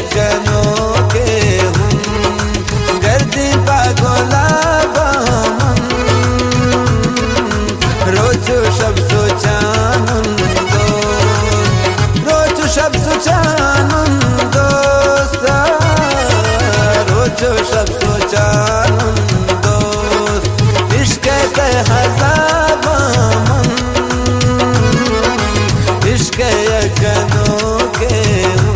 यकनों के हम गर्दी पागोला बामन रोजो शब सोचानुन दोस्त रोजो शब सोचानुन दोस्त रोजो शब सोचानुन दोस्त इश्क के हज़ार बामन इश्क यकनों के हम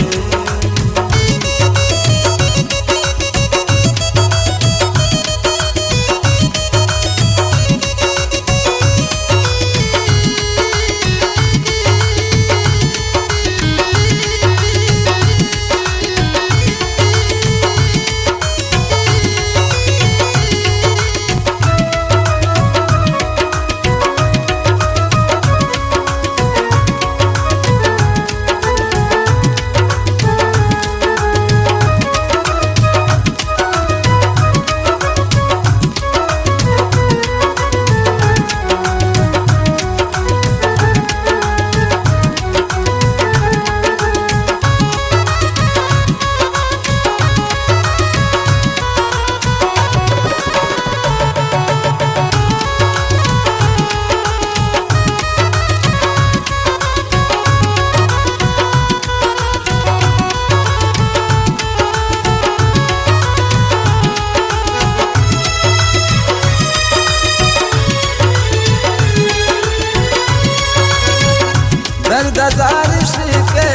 दर्दार इश्क़े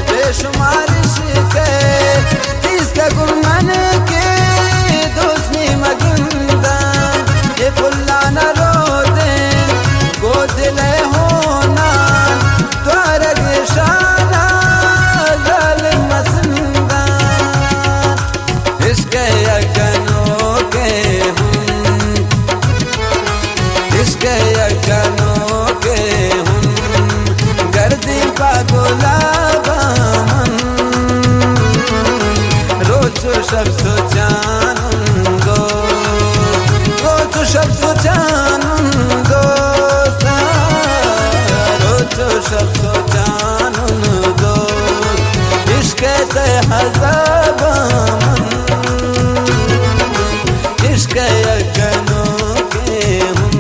बेशुमार इश्क़े जिसका गुमान के दोस्ती मगिंदा ये पुल्ला न रो दे गो दिले होना द्वारग शाना ज़ालिम मसंदा इश्क़ यकनों के हम इश्क़ यकनों के हम गर्दी पागोला बामन रोजो शब सोचानुन दोस्त रोजो शब सोचानुन दोस्त रोजो शब सोचानुन दोस्त इश्क ते हज़ार बामन इश्क यकनों के हम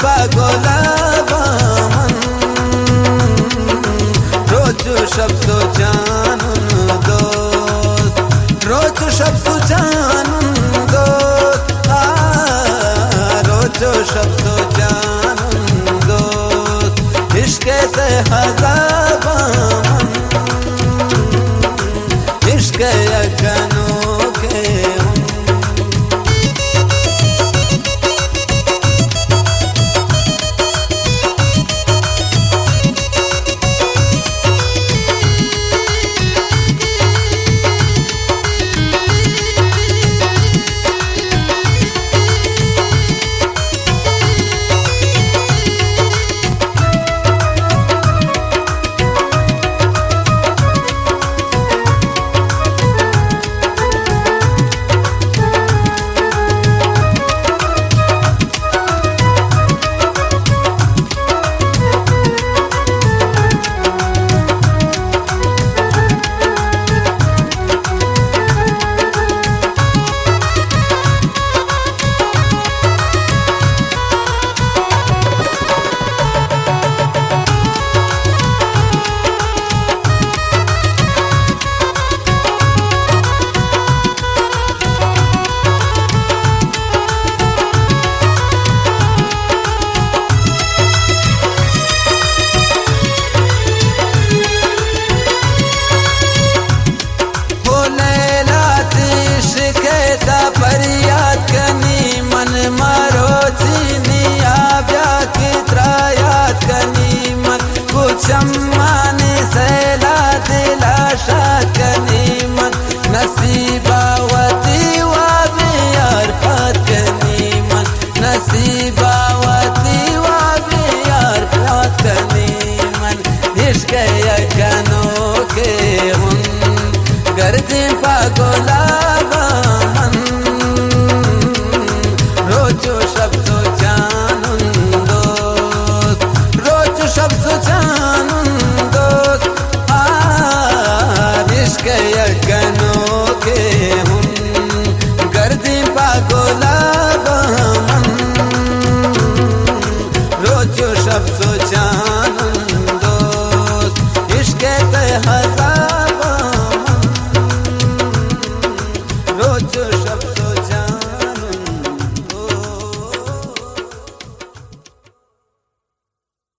पागोला बामन रोजू शब्दो जानून दोस्त रोजू शब्दो जानून दोस्त रोजू शब्दो जानून दोस्त इश्क ते हजार बामन इश्क यकनों के फरियाद कनी मन मारो चीनिया ब्या की त्रायाद कनी मन कुछ अम्माने सैला दिलाशात कनी मन नसीबावती वाबियार पात कनी मन नसीबावती वाबियार पात कनी मन इश्क यकनों के हुन गर्द पागोला रोजू शब्दो जानून दोस्त रोजू शब्दो जानून दोस्त इश्क यकनों के हुन गर्दी पागोला बामन रोजू शब्दो जानून